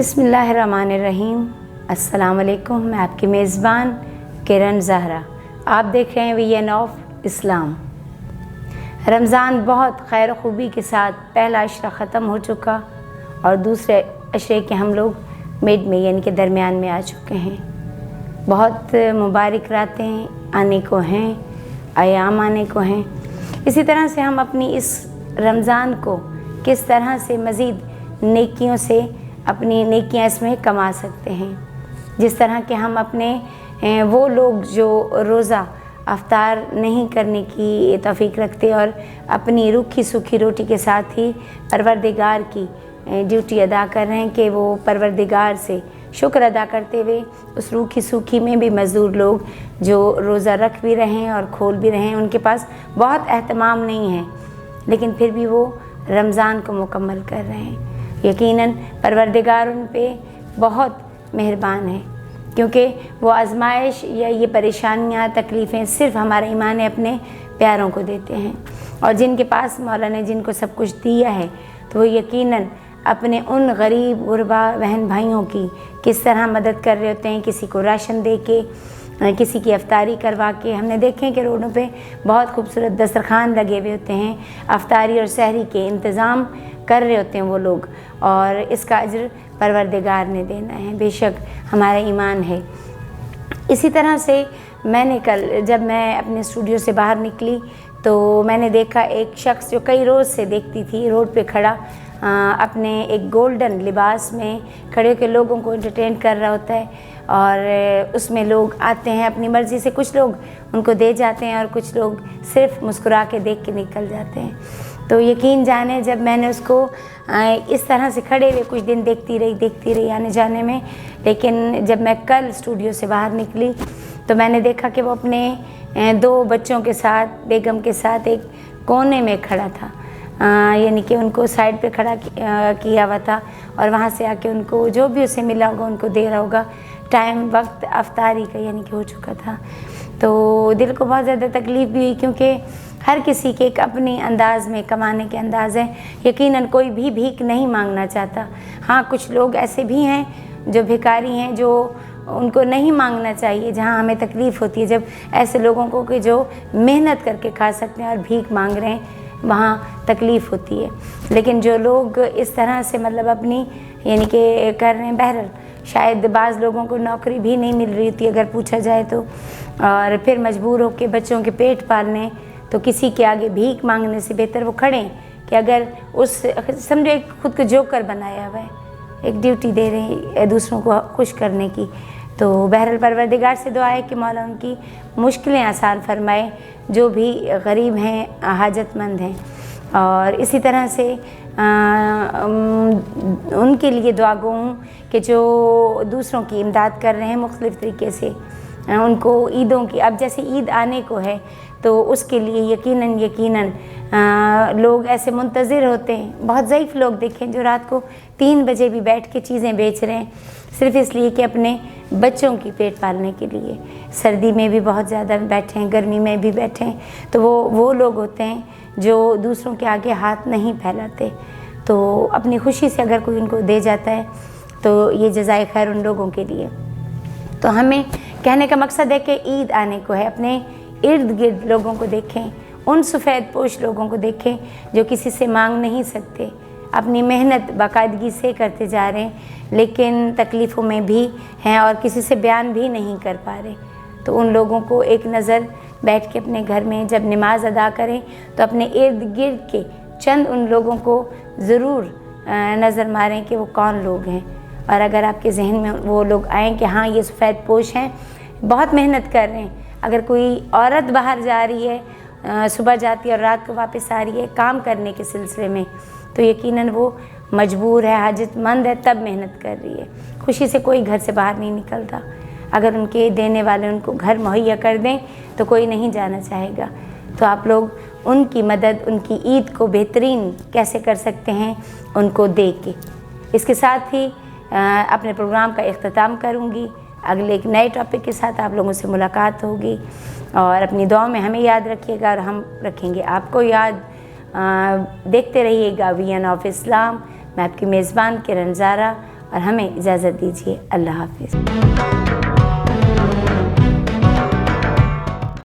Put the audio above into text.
बिस्मिल्लाहिर्रहमानिर्रहीम। अस्सलाम वालेकुम। मैं आपकी मेज़बान किरण ज़हरा। आप देख रहे हैं वीएन ऑफ इस्लाम। रमज़ान बहुत खैर खूबी के साथ पहला अशरा ख़त्म हो चुका और दूसरे अशरे के हम लोग मिड में यानी कि दरमियान में आ चुके हैं। बहुत मुबारक रातें आने को हैं, अयाम आने को हैं। इसी तरह से हम अपनी इस रमज़ान को किस तरह से मज़ीद नेकियों से अपनी नेकियां इसमें कमा सकते हैं। जिस तरह के हम अपने वो लोग जो रोज़ा अफ्तार नहीं करने की तौफीक रखते और अपनी रूखी सूखी रोटी के साथ ही परवरदिगार की ड्यूटी अदा कर रहे हैं कि वो परवरदिगार से शुक्र अदा करते हुए उस रूखी सूखी में भी मज़दूर लोग जो रोज़ा रख भी रहे हैं और खोल भी रहे हैं, उनके पास बहुत एहतमाम नहीं है लेकिन फिर भी वो रमज़ान को मुकम्मल कर रहे हैं। यकीनन परवरदिगार उन पे बहुत मेहरबान है क्योंकि वो आजमाइश या ये परेशानियाँ तकलीफ़ें सिर्फ़ हमारा ईमान अपने प्यारों को देते हैं। और जिनके पास मौला ने जिनको सब कुछ दिया है तो वो यकीनन अपने उन गरीब गुरबा बहन भाइयों की किस तरह मदद कर रहे होते हैं। किसी को राशन दे के, किसी की अफ्तारी करवा के। हमने देखे हैं कि रोडों पे बहुत खूबसूरत दस्तरखान लगे हुए होते हैं, अफ्तारी और सहरी के इंतज़ाम कर रहे होते हैं वो लोग, और इसका अज्र परवरदिगार ने देना है। बेशक हमारा ईमान है। इसी तरह से मैंने कल जब मैं अपने स्टूडियो से बाहर निकली तो मैंने देखा एक शख्स जो कई रोज़ से देखती थी रोड पे खड़ा अपने एक गोल्डन लिबास में खड़े होकर लोगों को एंटरटेन कर रहा होता है। और उसमें लोग आते हैं अपनी मर्ज़ी से, कुछ लोग उनको दे जाते हैं और कुछ लोग सिर्फ मुस्कुरा के देख के निकल जाते हैं। तो यकीन जाने जब मैंने उसको इस तरह से खड़े हुए कुछ दिन देखती रही आने जाने में, लेकिन जब मैं कल स्टूडियो से बाहर निकली तो मैंने देखा कि वो अपने 2 बच्चों के साथ, बेगम के साथ एक कोने में खड़ा था। यानी कि उनको साइड पे खड़ा किया हुआ था और वहाँ से आके उनको जो भी उसे मिला होगा उनको दे रहा होगा। टाइम वक्त अफ्तारी का यानी कि हो चुका था। तो दिल को बहुत ज़्यादा तकलीफ़ भी हुई क्योंकि हर किसी के एक अपने अंदाज़ में कमाने के अंदाज़ है। यकीनन कोई भी भीख नहीं मांगना चाहता। हाँ, कुछ लोग ऐसे भी हैं जो भिखारी हैं, जो उनको नहीं मांगना चाहिए, जहाँ हमें तकलीफ़ होती है जब ऐसे लोगों को कि जो मेहनत करके खा सकते हैं और भीख मांग रहे हैं, वहाँ तकलीफ़ होती है। लेकिन जो लोग इस तरह से मतलब अपनी यानी कि कर रहे हैं, बहरहाल शायद बाज़ लोगों को नौकरी भी नहीं मिल रही थी अगर पूछा जाए तो, और फिर मजबूर होकर बच्चों के पेट पालने, तो किसी के आगे भीख मांगने से बेहतर वो खड़े कि अगर उस समझो एक खुद को जोकर बनाया हुआ है, एक ड्यूटी दे रहे हैं दूसरों को खुश करने की। तो बहरहाल परवरदिगार से दुआ है कि मौला उनकी मुश्किलें आसान फरमाए, जो भी गरीब हैं, हाजतमंद हैं। और इसी तरह से उनके लिए दुआ गो हूँ कि जो दूसरों की इमदाद कर रहे हैं मुख्तलिफ़ तरीके से, उनको ईदों की, अब जैसे ईद आने को है तो उसके लिए यकीनन लोग ऐसे मुंतज़िर होते हैं। बहुत ज़ईफ़ लोग देखें जो रात को 3 बजे भी बैठ के चीज़ें बेच रहे हैं सिर्फ़ इसलिए कि अपने बच्चों की पेट पालने के लिए। सर्दी में भी बहुत ज़्यादा बैठे हैं, गर्मी में भी बैठे हैं। तो वो लोग होते हैं जो दूसरों के आगे हाथ नहीं फैलाते। तो अपनी खुशी से अगर कोई उनको दे जाता है तो ये जज़ाए खैर उन लोगों के लिए। तो हमें कहने का मकसद है कि ईद आने को है, अपने इर्द गिर्द लोगों को देखें, उन सफ़ेद पोश लोगों को देखें जो किसी से मांग नहीं सकते, अपनी मेहनत बाकायदगी से करते जा रहे हैं लेकिन तकलीफ़ों में भी हैं और किसी से बयान भी नहीं कर पा रहे। तो उन लोगों को एक नज़र बैठ के अपने घर में जब नमाज अदा करें तो अपने इर्द गिर्द के चंद उन लोगों को ज़रूर नज़र मारें कि वो कौन लोग हैं। और अगर आपके जहन में वो लोग आएँ कि हाँ ये सफ़ेद पोश हैं, बहुत मेहनत कर रहे हैं। अगर कोई औरत बाहर जा रही है, सुबह जाती है और रात को वापस आ रही है काम करने के सिलसिले में, तो यकीनन वो मजबूर है, हाजतमंद है, तब मेहनत कर रही है। खुशी से कोई घर से बाहर नहीं निकलता। अगर उनके देने वाले उनको घर मुहैया कर दें तो कोई नहीं जाना चाहेगा। तो आप लोग उनकी मदद, उनकी ईद को बेहतरीन कैसे कर सकते हैं उनको दे के। इसके साथ ही अपने प्रोग्राम का इख्तिताम करूँगी। अगले एक नए टॉपिक के साथ आप लोगों से मुलाकात होगी और अपनी दुआओं में हमें याद रखिएगा और हम रखेंगे आपको याद। देखते रहिएगा वीएन ऑफ इस्लाम। मैं आपकी मेज़बान किरण ज़हरा اور ہمیں اجازت دیجیے۔ اللہ حافظ۔